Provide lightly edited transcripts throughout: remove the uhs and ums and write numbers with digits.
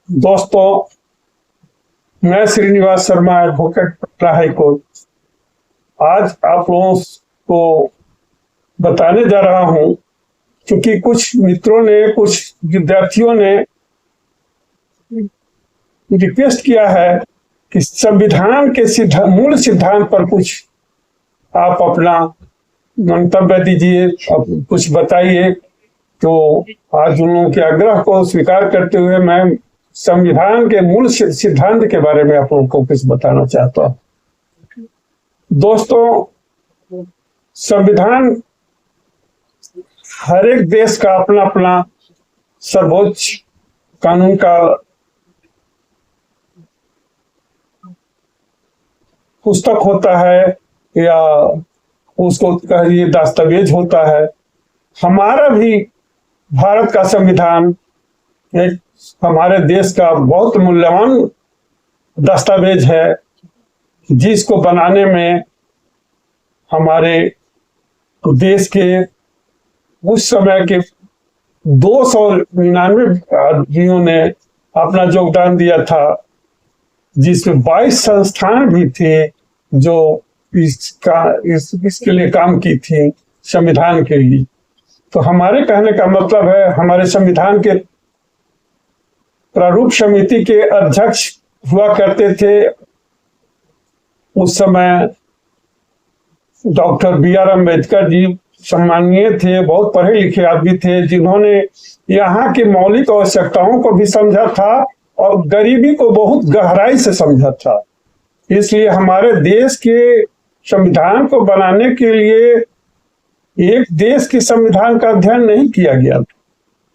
दोस्तों, मैं Srinivas Sharma, advocate Patna High Court, आज आप लोगों को बताने जा रहा हूं क्योंकि कुछ मित्रों ने, कुछ विद्यार्थियों ने रिक्वेस्ट किया है कि संविधान के मूल सिद्धांत पर कुछ आप अपना मंतव्य दीजिए, कुछ बताइए। तो आज उन लोगों के आग्रह को स्वीकार करते हुए मैं संविधान के मूल सिद्धांत के बारे में आप लोगों को कुछ बताना चाहता हूं। दोस्तों, संविधान हर एक देश का अपना अपना सर्वोच्च कानून का पुस्तक होता है या उसको कहिए दस्तावेज होता है। हमारा भी भारत का संविधान एक हमारे देश का बहुत मूल्यवान दस्तावेज है, जिसको बनाने में हमारे देश के उस समय के 299 आदमियों ने अपना योगदान दिया था, जिसमें 22 संस्थान भी थे जो इसके लिए काम की थी, संविधान के लिए। तो हमारे कहने का मतलब है, हमारे संविधान के प्रारूप समिति के अध्यक्ष हुआ करते थे उस समय doctor B are Ambedkar ji. सम्मानीय थे, बहुत पढ़े लिखे आदमी थे, जिन्होंने यहाँ की मौलिक आवश्यकताओं को भी समझा था और गरीबी को बहुत गहराई से समझा था। इसलिए हमारे देश के संविधान को बनाने के लिए एक देश के संविधान का अध्ययन नहीं किया गया था।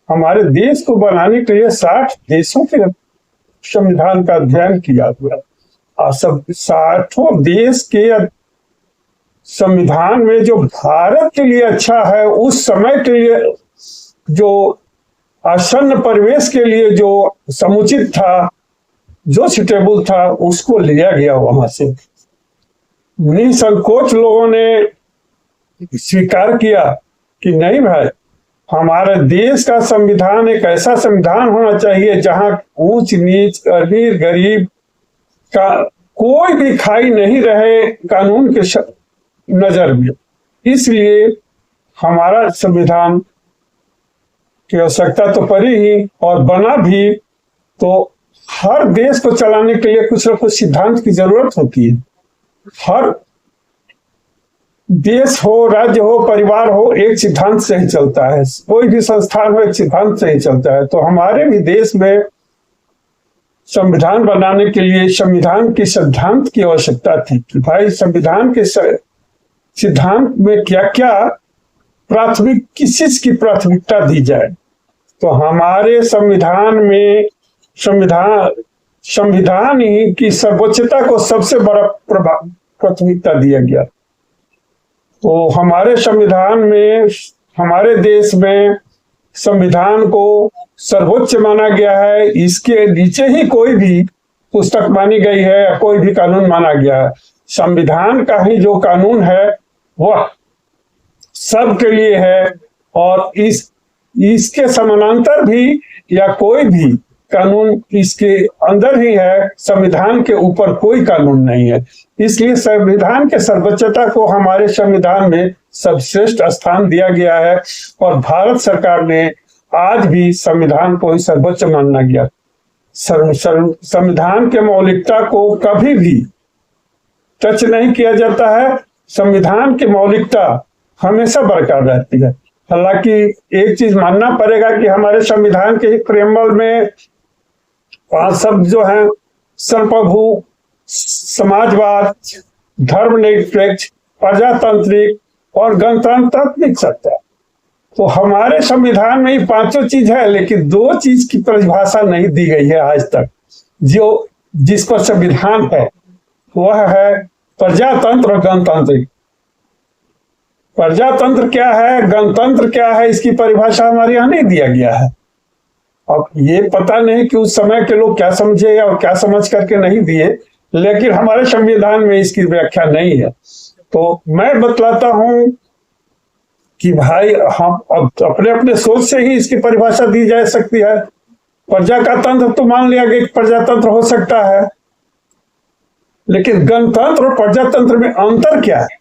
हमारे देश को बनाने के लिए 60 देशों के संविधान का अध्ययन किया गया और सब 60 देश के संविधान में जो भारत के लिए अच्छा है, उस समय के लिए जो आसन्न परिवेश के लिए जो समुचित था, जो सुटेबल था, उसको लिया गया वहां से। निसंकोच लोगों ने स्वीकार किया कि नहीं भाई, हमारे देश का संविधान एक ऐसा संविधान होना चाहिए जहां ऊंच नीच, अमीर गरीब का कोई भी खाई नहीं रहे कानून के नजर में। इसलिए हमारा संविधान की आवश्यकता तो पड़ी ही और बना भी। तो हर देश को चलाने के लिए कुछ न कुछ सिद्धांत की जरूरत होती है। हर देश हो, राज्य हो, परिवार हो, एक सिद्धांत से ही चलता है। कोई भी संस्थान हो, एक सिद्धांत से ही चलता है। तो हमारे भी देश में संविधान बनाने के लिए संविधान की सिद्धांत की आवश्यकता थी कि भाई संविधान के सिद्धांत में क्या क्या किस चीज की प्राथमिकता दी जाए। तो हमारे संविधान में संविधान ही की सर्वोच्चता को सबसे बड़ा प्राथमिकता दिया गया। तो हमारे संविधान में, हमारे देश में संविधान को सर्वोच्च माना गया है। इसके नीचे ही कोई भी पुस्तक मानी गई है या कोई भी कानून माना गया है। संविधान का ही जो कानून है वह सबके लिए है और इसके समानांतर भी या कोई भी कानून इसके अंदर ही है। संविधान के ऊपर कोई कानून नहीं है। इसलिए संविधान के सर्वोच्चता को हमारे संविधान में सर्वश्रेष्ठ स्थान दिया गया है और भारत सरकार ने आज भी संविधान को ही सर्वोच्च माना गया। संविधान के मौलिकता को कभी भी टच नहीं किया जाता है। संविधान की मौलिकता हमेशा बरकरार रहती है। हालांकि एक चीज मानना पड़ेगा कि हमारे संविधान के प्रेमबल में 5 शब्द जो हैं, संप्रभु, समाजवाद, धर्मनिरपेक्ष, प्रजातांत्रिक और गणतांत्रिक सत्ता। तो हमारे संविधान में ही 5 चीज है, लेकिन 2 चीज की परिभाषा नहीं दी गई है आज तक। जिस पर संविधान है वह है प्रजातंत्र और गणतांत्रिक। प्रजातंत्र क्या है, गणतंत्र क्या है, इसकी परिभाषा हमारे यहाँ नहीं दिया गया है। अब ये पता नहीं कि उस समय के लोग क्या समझे या क्या समझ करके नहीं दिए, लेकिन हमारे संविधान में इसकी व्याख्या नहीं है। तो मैं बतलाता हूं कि भाई हम अपने अपने सोच से ही इसकी परिभाषा दी जा सकती है। प्रजा का तंत्र तो मान लिया गया कि प्रजातंत्र हो सकता है, लेकिन गणतंत्र और प्रजातंत्र में अंतर क्या है?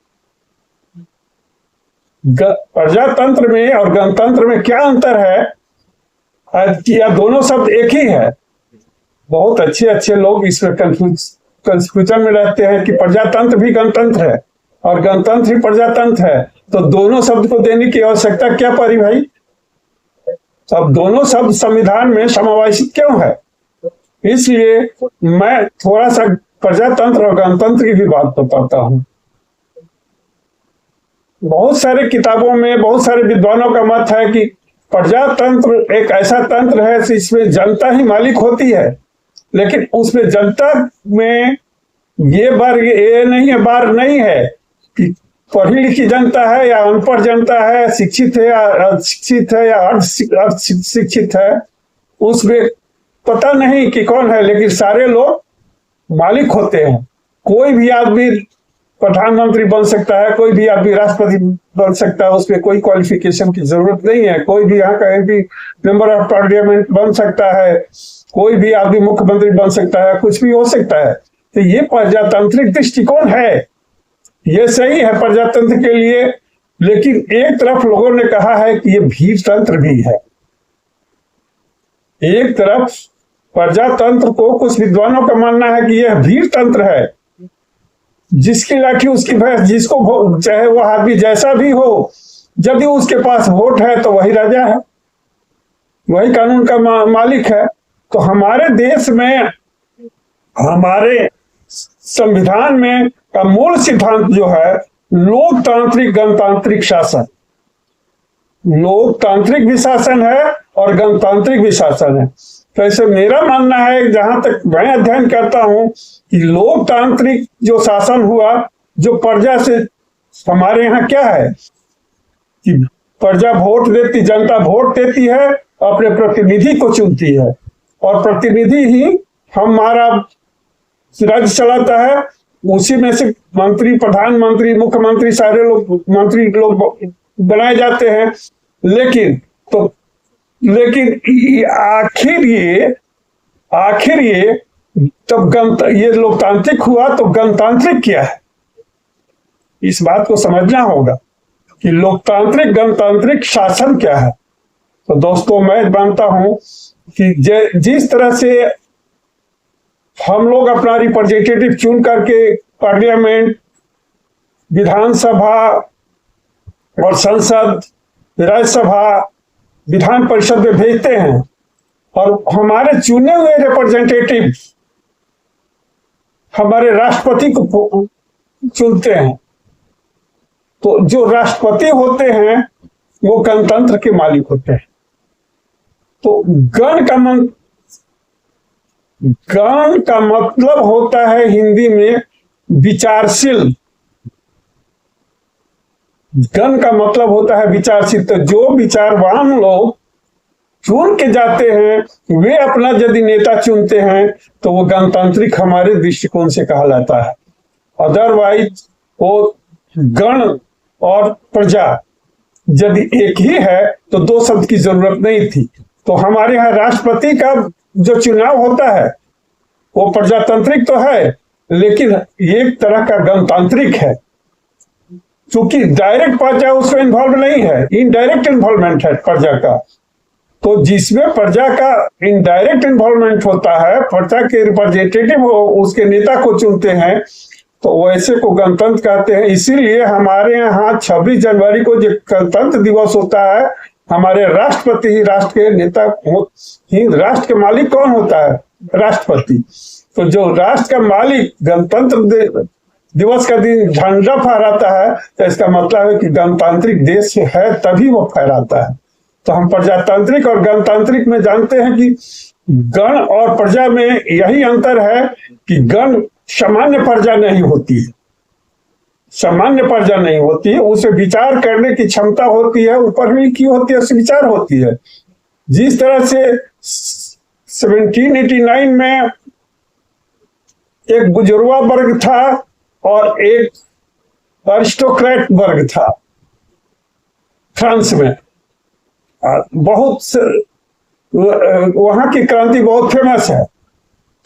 प्रजातंत्र में और गणतंत्र में क्या अंतर है? या दोनों शब्द एक ही है? बहुत अच्छे अच्छे लोग इसमें कंफ्यूजन में रहते हैं कि प्रजातंत्र भी गणतंत्र है और गणतंत्र ही प्रजातंत्र है, तो दोनों शब्द को देने की आवश्यकता क्या पड़ी भाई? अब दोनों शब्द संविधान में समावेशित क्यों है? इसलिए मैं थोड़ा सा प्रजातंत्र और गणतंत्र की भी बात बताता हूं। बहुत सारे किताबों में बहुत सारे विद्वानों का मत है कि प्रजातंत्र एक ऐसा तंत्र है जिसमें जनता ही मालिक होती है, लेकिन उसमें जनता में ये वर्ग ये नहीं है, बार नहीं है कि पढ़ी लिखी जनता है या अनपढ़ जनता है, शिक्षित है या अशिक्षित है या अर्धशिक्षित है, उसमें पता नहीं कि कौन है, लेकिन सारे लोग मालिक होते हैं। कोई भी आदमी प्रधानमंत्री बन सकता है, कोई भी आदमी राष्ट्रपति बन सकता है, उसमें कोई क्वालिफिकेशन की जरूरत नहीं है। कोई भी यहाँ का एमपी मेंबर ऑफ पार्लियामेंट बन सकता है, कोई भी आदमी मुख्यमंत्री बन सकता है, कुछ भी हो सकता है। तो ये प्रजातांत्रिक दृष्टिकोण है, ये सही है प्रजातंत्र के लिए, लेकिन एक तरफ लोगों ने कहा है कि ये भीड़ तंत्र भी है। एक तरफ प्रजातंत्र को कुछ विद्वानों का मानना है कि यह भीड़ तंत्र है, जिसकी लाठी उसकी भैंस, जिसको चाहे वो आदमी जैसा भी हो, यदि उसके पास वोट है तो वही राजा है, वही कानून का मालिक है। तो हमारे देश में, हमारे संविधान में का मूल सिद्धांत जो है लोकतांत्रिक गणतांत्रिक शासन, लोकतांत्रिक भी शासन है और गणतांत्रिक भी शासन है। तो ऐसे मेरा मानना है, जहां तक मैं अध्ययन करता हूं, कि लोकतांत्रिक जो शासन हुआ, जो प्रजा से, हमारे यहाँ क्या है कि प्रजा वोट देती, जनता वोट देती है, अपने प्रतिनिधि को चुनती है और प्रतिनिधि ही हमारा राज्य चलाता है। उसी में से मंत्री, प्रधानमंत्री, मुख्यमंत्री, सारे लोग मंत्री लोग बनाए जाते हैं। लेकिन आखिर ये तब ये लोकतांत्रिक हुआ, तो गणतांत्रिक क्या है? इस बात को समझना होगा कि लोकतांत्रिक गणतांत्रिक शासन क्या है। तो दोस्तों, मैं मानता हूं कि जिस तरह से हम लोग अपना रिप्रेजेंटेटिव चुन करके पार्लियामेंट, विधानसभा और संसद, राज्यसभा, विधान परिषद में भेजते हैं और हमारे चुने हुए रिप्रेजेंटेटिव हमारे राष्ट्रपति को चुनते हैं, तो जो राष्ट्रपति होते हैं वो गणतंत्र के मालिक होते हैं। तो गण का मतलब होता है हिंदी में विचारशील। गण का मतलब होता है विचारशील। तो जो विचारवान लोग चुन के जाते हैं, वे अपना यदि नेता चुनते हैं, तो वो गणतांत्रिक हमारे दृष्टिकोण से कहलाता है। अदरवाइज वो गण और प्रजा यदि एक ही है तो दो शब्द की जरूरत नहीं थी। तो हमारे यहाँ राष्ट्रपति का जो चुनाव होता है वो प्रजातांत्रिक तो है, लेकिन एक तरह का गणतांत्रिक है, क्योंकि डायरेक्ट प्रजा उसमें इन्वॉल्व नहीं है, इनडायरेक्ट इन्वॉल्वमेंट है प्रजा का। तो जिसमें प्रजा का इनडायरेक्ट इन्वॉल्वमेंट होता है, प्रजा के रिप्रेजेंटेटिव उसके नेता को चुनते हैं, तो वैसे को गणतंत्र कहते हैं। इसीलिए हमारे यहाँ 26 जनवरी को जो गणतंत्र दिवस होता है, हमारे राष्ट्रपति ही राष्ट्र के नेता ही, राष्ट्र के मालिक कौन होता है? राष्ट्रपति। तो जो राष्ट्र का मालिक गणतंत्र दिवस का दिन झंडा फहराता है, तो इसका मतलब है कि गणतांत्रिक देश है, तभी वो फहराता है। तो हम प्रजातांत्रिक और गणतांत्रिक में जानते हैं कि गण और प्रजा में यही अंतर है कि गण सामान्य प्रजा नहीं होती है, सामान्य प्रजा नहीं होती है, उसे विचार करने की क्षमता होती है, ऊपर भी की होती है, उसे विचार होती है। जिस तरह से 1789 में एक बुजुर्गा वर्ग था और एक अरिस्टोक्रेट वर्ग था फ्रांस में, बहुत वहां की क्रांति बहुत फेमस है।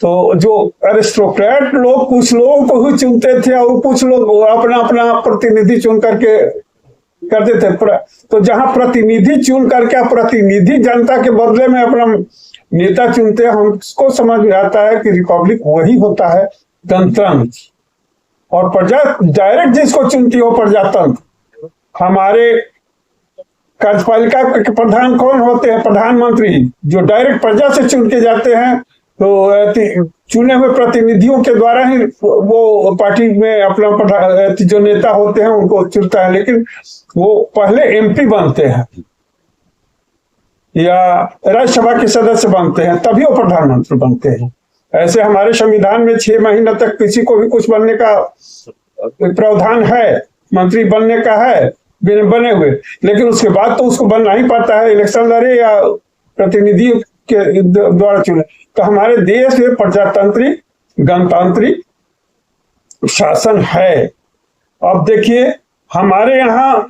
तो जो एरिस्टोक्रेट लोग कुछ लोगों को ही चुनते थे और कुछ लोग अपना अपना प्रतिनिधि चुन करके करते थे। तो जहां प्रतिनिधि चुन करके प्रतिनिधि जनता के बदले में अपना नेता चुनते हैं, हमको समझ में आता है कि रिपब्लिक वही होता है गणतंत्र। और प्रजा डायरेक्ट जिसको चुनती हो प्रजातंत्र। हमारे कार्यपालिका के प्रधान कौन होते हैं? प्रधानमंत्री, जो डायरेक्ट प्रजा से चुन के जाते हैं। तो चुने हुए प्रतिनिधियों के द्वारा ही वो पार्टी में अपना जो नेता होते हैं उनको चुनता है, लेकिन वो पहले एमपी बनते हैं या राज्यसभा के सदस्य बनते हैं, तभी वो प्रधानमंत्री बनते हैं। ऐसे हमारे संविधान में 6 महीने तक किसी को भी कुछ बनने का प्रावधान है, मंत्री बनने का है बने हुए, लेकिन उसके बाद तो उसको बनना ही पड़ता है, इलेक्शन लड़े या प्रतिनिधि के द्वारा चुने। तो हमारे देश में प्रजातांत्रिक गणतांत्रिक शासन है। अब देखिए हमारे यहाँ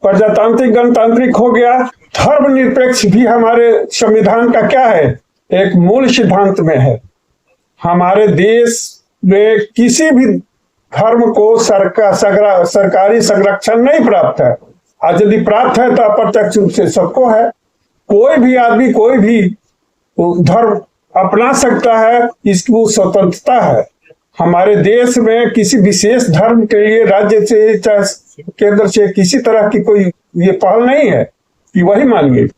प्रजातांत्रिक गणतांत्रिक हो गया, धर्मनिरपेक्ष भी हमारे संविधान का क्या है, एक मूल सिद्धांत में है। हमारे देश में किसी भी धर्म को सरकारी संरक्षण नहीं प्राप्त है, और यदि प्राप्त है तो अप्रत्यक्ष रूप से सबको है। कोई भी आदमी कोई भी धर्म अपना सकता है, इसकी वो स्वतंत्रता है। हमारे देश में किसी विशेष धर्म के लिए राज्य से चाहे केंद्र से किसी तरह की कोई ये पहल नहीं है कि वही मानिए।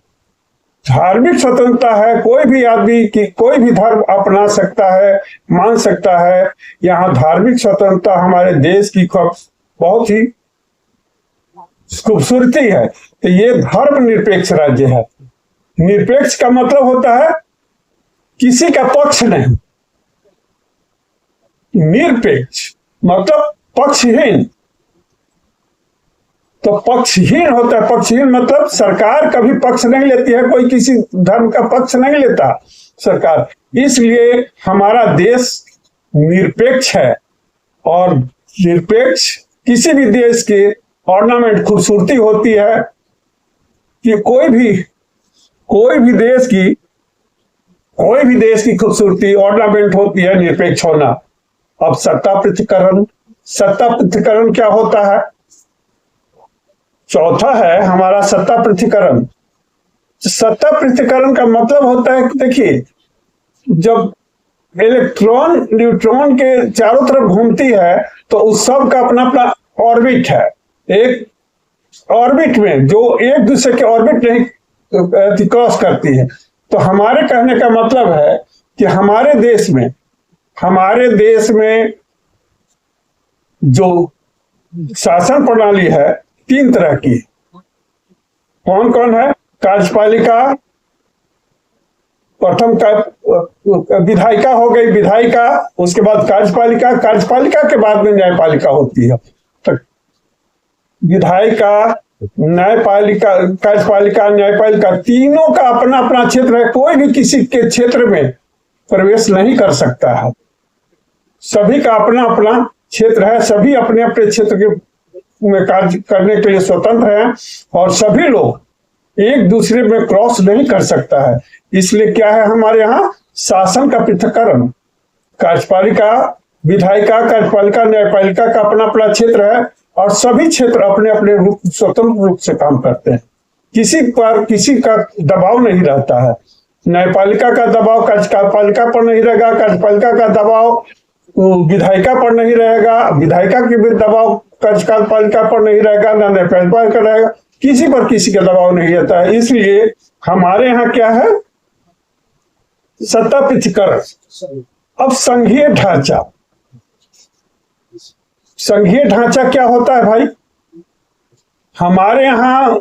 धार्मिक स्वतंत्रता है, कोई भी आदमी की कोई भी धर्म अपना सकता है, मान सकता है। यहाँ धार्मिक स्वतंत्रता हमारे देश की बहुत ही खूबसूरती है। तो ये धर्मनिरपेक्ष राज्य है। निरपेक्ष का मतलब होता है किसी का पक्ष नहीं, निरपेक्ष मतलब पक्षहीन। तो पक्षहीन होता है, पक्षहीन मतलब सरकार कभी पक्ष नहीं लेती है, कोई किसी धर्म का पक्ष नहीं लेता सरकार। इसलिए हमारा देश निरपेक्ष है। और निरपेक्ष किसी भी देश के ऑर्नामेंट खूबसूरती होती है कि कोई भी देश की खूबसूरती ऑर्नामेंट होती है निरपेक्ष होना। अब सत्ता पृथक्करण क्या होता है? चौथा है हमारा सत्ता पृथक्करण। सत्ता पृथक्करण का मतलब होता है कि देखिए, जब इलेक्ट्रॉन न्यूट्रॉन के चारों तरफ घूमती है तो उस सब का अपना अपना ऑर्बिट है। एक ऑर्बिट में जो एक दूसरे के ऑर्बिट नहीं क्रॉस करती है। तो हमारे कहने का मतलब है कि हमारे देश में जो शासन प्रणाली है 3 तरह की। कौन कौन है? कार्यपालिका, प्रथम का विधायिका हो गई, विधायिका, उसके बाद कार्यपालिका, कार्यपालिका के बाद में न्यायपालिका होती है। तो विधायिका, न्यायपालिका, कार्यपालिका, न्यायपालिका, तीनों का अपना अपना क्षेत्र है। कोई भी किसी के क्षेत्र में प्रवेश नहीं कर सकता है। सभी का अपना अपना क्षेत्र है, सभी अपने अपने क्षेत्र के में कार्य करने के लिए स्वतंत्र हैं और सभी लोग एक दूसरे में क्रॉस नहीं कर सकता है। इसलिए क्या है हमारे यहाँ शासन का पृथक्करण। कार्यपालिका, विधायिका, कार्यपालिका, न्यायपालिका का अपना अपना क्षेत्र है और सभी क्षेत्र अपने अपने स्वतंत्र रूप से काम करते हैं। किसी का दबाव नहीं रहता है। न्यायपालिका का दबाव कार्यपालिका पर नहीं रहेगा, कार्यपालिका का दबाव विधायिका पर नहीं रहेगा, विधायिका के भी दबाव कार्यपालिका पर नहीं रहेगा, ना न्यायपालिका का रहेगा। किसी पर किसी का दबाव नहीं रहता है। इसलिए हमारे यहाँ क्या है? सत्ता पृथक्करण। अब संघीय ढांचा। संघीय ढांचा क्या होता है भाई? हमारे यहाँ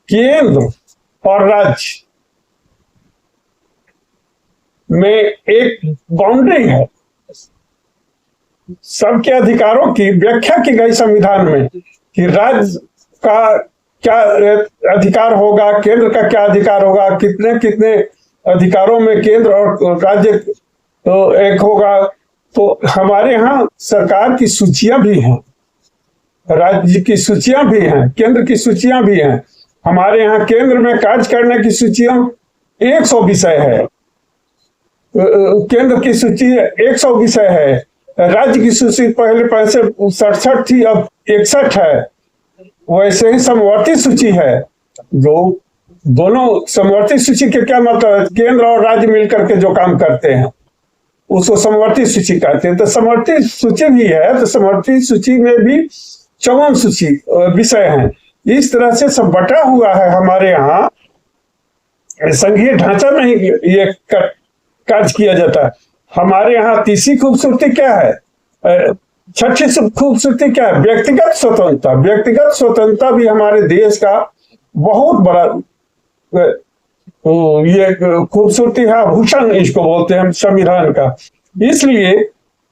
केंद्र और राज्य में एक बाउंड्री है। सबके अधिकारों की व्याख्या की गई संविधान में कि राज्य का क्या अधिकार होगा, केंद्र का क्या अधिकार होगा, कितने कितने अधिकारों में केंद्र और राज्य तो एक होगा। तो हमारे यहाँ सरकार की सूचियां भी हैं, राज्य की सूचियां भी हैं, केंद्र की सूचियां भी हैं। हमारे यहाँ केंद्र में कार्य करने की सूचियां 100 विषय है, केंद्र की सूची 100 विषय है। राज्य की सूची पहले 67 थी, अब 61 है। वैसे ही समवर्ती सूची है, जो दोनों समवर्ती सूची के क्या मतलब है, केंद्र और राज्य मिलकर के जो काम करते हैं उसको समवर्ती सूची कहते हैं। तो समवर्ती सूची भी है, तो समवर्ती सूची में भी 54 सूची विषय हैं। इस तरह से सब बटा हुआ है हमारे यहाँ। संघीय ढांचा में ये कार्य किया जाता है। हमारे यहाँ तीसरी खूबसूरती क्या है, छठी खूबसूरती क्या है, व्यक्तिगत स्वतंत्रता। व्यक्तिगत स्वतंत्रता भी हमारे देश का बहुत बड़ा ये खूबसूरती है, आभूषण इसको बोलते हैं संविधान का। इसलिए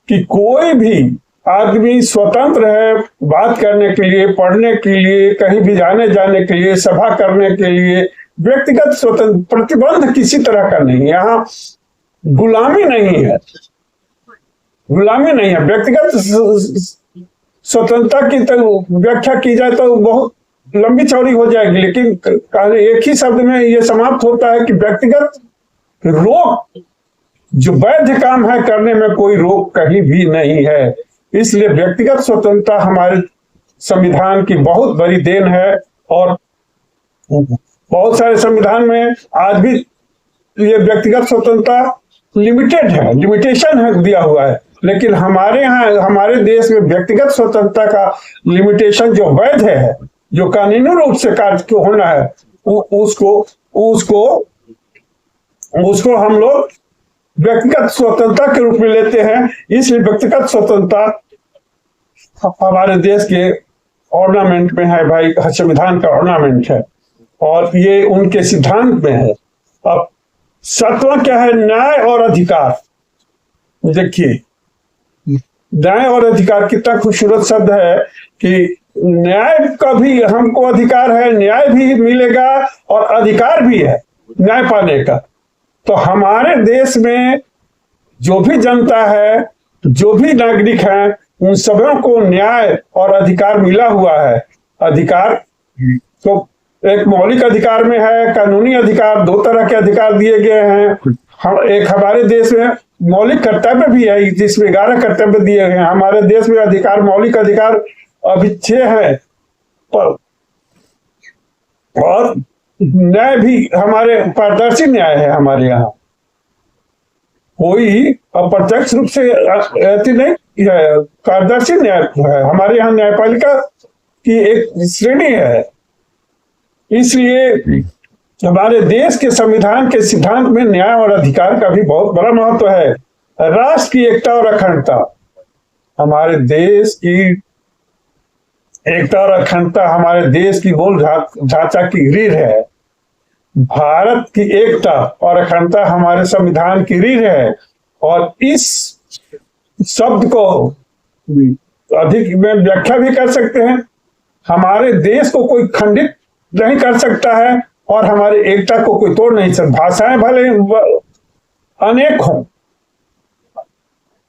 कि कोई भी आदमी स्वतंत्र है बात करने के लिए, पढ़ने के लिए, कहीं भी जाने के लिए, सभा करने के लिए। व्यक्तिगत स्वतंत्र, प्रतिबंध किसी तरह का नहीं, यहाँ गुलामी नहीं है, गुलामी नहीं है। व्यक्तिगत स्वतंत्रता की तो व्याख्या की जाए तो बहुत लंबी चौड़ी हो जाएगी, लेकिन एक ही शब्द में यह समाप्त होता है कि व्यक्तिगत रोक, जो वैध काम है करने में कोई रोक कहीं भी नहीं है। इसलिए व्यक्तिगत स्वतंत्रता हमारे संविधान की बहुत बड़ी देन है। और बहुत सारे संविधान में आज भी ये व्यक्तिगत स्वतंत्रता लिमिटेड है, लिमिटेशन है दिया हुआ है। लेकिन हमारे यहाँ, हमारे देश में व्यक्तिगत स्वतंत्रता का लिमिटेशन जो वैध है, जो कानूनी रूप से कार्य क्यों होना है, उसको उसको उसको हम लोग व्यक्तिगत स्वतंत्रता के रूप में लेते हैं। इसलिए व्यक्तिगत स्वतंत्रता हमारे देश के ऑर्नामेंट में है भाई, संविधान का ऑर्नामेंट है और ये उनके सिद्धांत में है। अब सातवां क्या है, न्याय और अधिकार। देखिए न्याय और अधिकार कितना खूबसूरत शब्द है कि न्याय का भी हमको अधिकार है, न्याय भी मिलेगा और अधिकार भी है न्याय पाने का। तो हमारे देश में जो भी जनता है, जो भी नागरिक हैं, उन सबों को न्याय और अधिकार मिला हुआ है। अधिकार तो एक मौलिक अधिकार में है, कानूनी अधिकार, दो तरह के अधिकार दिए गए हैं। हम एक हमारे देश में मौलिक कर्तव्य भी है, जिसमें 11 कर्तव्य दिए गए हैं। हमारे देश में अधिकार, मौलिक अधिकार अभी 6 है, और न्याय भी हमारे पारदर्शी न्याय है। हमारे यहाँ कोई अप्रत्यक्ष रूप से नहीं है, पारदर्शी न्याय है। हमारे यहाँ न्यायपालिका की एक श्रेणी है। इसलिए हमारे देश के संविधान के सिद्धांत में न्याय और अधिकार का भी बहुत बड़ा महत्व है। राष्ट्र की एकता और अखंडता, हमारे देश की एकता और अखंडता हमारे देश की मूल ढांचा की रीढ़ है। भारत की एकता और अखंडता हमारे संविधान की रीढ़ है। और इस शब्द को अधिक में व्याख्या भी कर सकते हैं, हमारे देश को कोई खंडित नहीं कर सकता है और हमारी एकता को कोई तोड़ नहीं सकता। भाषाएं भले अनेक हों,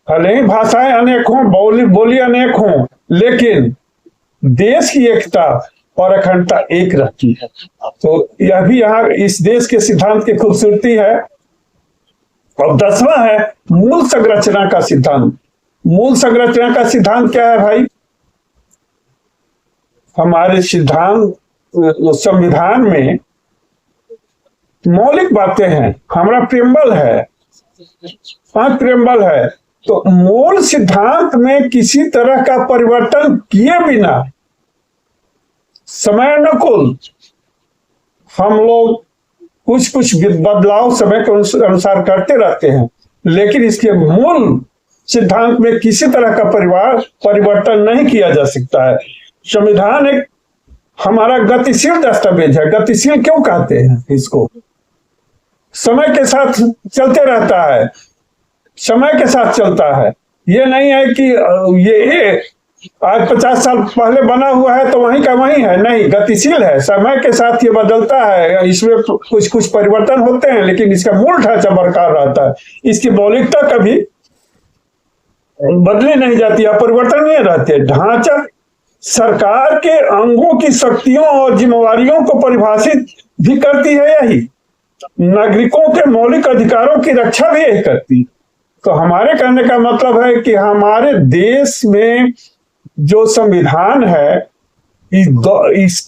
भले ही भाषाएं अनेक हों, बोली अनेक हों, लेकिन देश की एकता और अखंडता एक रहती है। तो यह भी यहाँ इस देश के सिद्धांत की खूबसूरती है। और 10वां है मूल संरचना का सिद्धांत। मूल संरचना का सिद्धांत क्या है भाई? हमारे सिद्धांत संविधान में मौलिक बातें हैं। हमारा प्रियम्बल है, 5 प्रियम्बल है। तो मूल सिद्धांत में किसी तरह का परिवर्तन किए बिना समय अनुकूल हम लोग कुछ बदलाव समय के अनुसार करते रहते हैं, लेकिन इसके मूल सिद्धांत में किसी तरह का परिवर्तन नहीं किया जा सकता है। संविधान एक हमारा गतिशील दस्तावेज है। गतिशील क्यों कहते हैं इसको? समय के साथ चलते रहता है, समय के साथ चलता है। ये नहीं है कि ये आज 50 साल पहले बना हुआ है तो वहीं का वहीं है, नहीं, गतिशील है। समय के साथ ये बदलता है, इसमें कुछ परिवर्तन होते हैं, लेकिन इसका मूल ढांचा बरकरार रहता है। इसकी मौलिकता कभी बदली नहीं जाती है, परिवर्तन नहीं रहते। ढांचा सरकार के अंगों की शक्तियों और जिम्मेवारियों को परिभाषित भी करती है यही, नागरिकों के मौलिक अधिकारों की रक्षा भी यही करती। तो हमारे कहने का मतलब है कि हमारे देश में जो संविधान है इस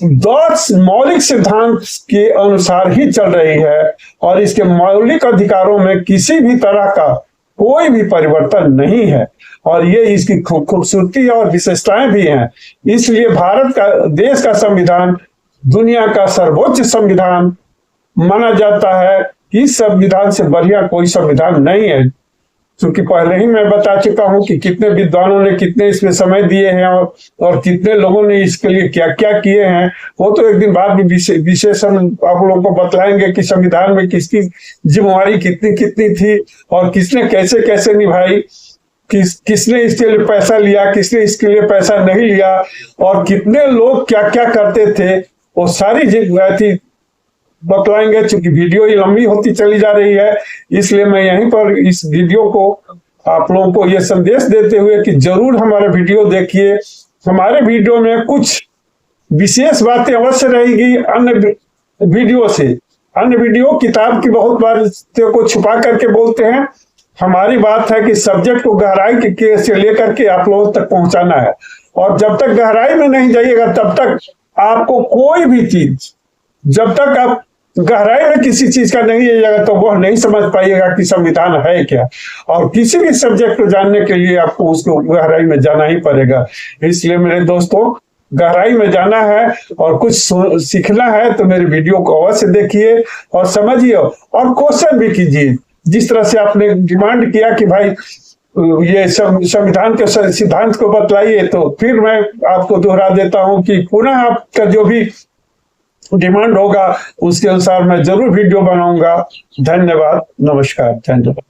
मौलिक सिद्धांत के अनुसार ही चल रही है और इसके मौलिक अधिकारों में किसी भी तरह का कोई भी परिवर्तन नहीं है और ये इसकी खूबसूरती और विशेषताएं भी हैं। इसलिए भारत का देश का संविधान दुनिया का सर्वोच्च संविधान माना जाता है। इस संविधान से बढ़िया कोई संविधान नहीं है। क्योंकि पहले ही मैं बता चुका हूं कि कितने विद्वानों ने कितने इसमें समय दिए हैं और कितने लोगों ने इसके लिए क्या क्या किए हैं, वो तो एक दिन बाद में विशेषण आप लोगों को बतलाएंगे कि संविधान में किसकी जिम्मेवारी कितनी कितनी थी और किसने कैसे कैसे निभाई, किसने इसके लिए पैसा लिया, किसने इसके लिए पैसा नहीं लिया और कितने लोग क्या क्या करते थे, वो सारी बतलाएंगे। चूंकि वीडियो ये लंबी होती चली जा रही है, इसलिए मैं यहीं पर इस वीडियो को आप लोगों को ये संदेश देते हुए कि जरूर हमारा वीडियो देखिए। हमारे वीडियो में कुछ विशेष बातें अवश्य रहेगी अन्य वीडियो से। अन्य वीडियो किताब की बहुत बातों को छुपा करके बोलते हैं। हमारी बात है कि सब्जेक्ट को गहराई से लेकर के आप लोगों तक पहुंचाना है और जब तक गहराई में नहीं जाइएगा तब तक आपको कोई भी चीज, जब तक आप गहराई में किसी चीज का नहीं जाएगा तो वह नहीं समझ पाइएगा कि संविधान है क्या। और किसी भी सब्जेक्ट को जानने के लिए आपको उसको गहराई में जाना ही पड़ेगा। इसलिए मेरे दोस्तों, गहराई में जाना है और कुछ सीखना है तो मेरे वीडियो को अवश्य देखिए और समझिए और क्वेश्चन भी कीजिए। जिस तरह से आपने डिमांड किया कि भाई ये संविधान के सिद्धांत को बतलाइए, तो फिर मैं आपको दोहरा देता हूं कि पुनः आपका जो भी डिमांड होगा उसके अनुसार मैं जरूर वीडियो बनाऊंगा। धन्यवाद, नमस्कार, धन्यवाद।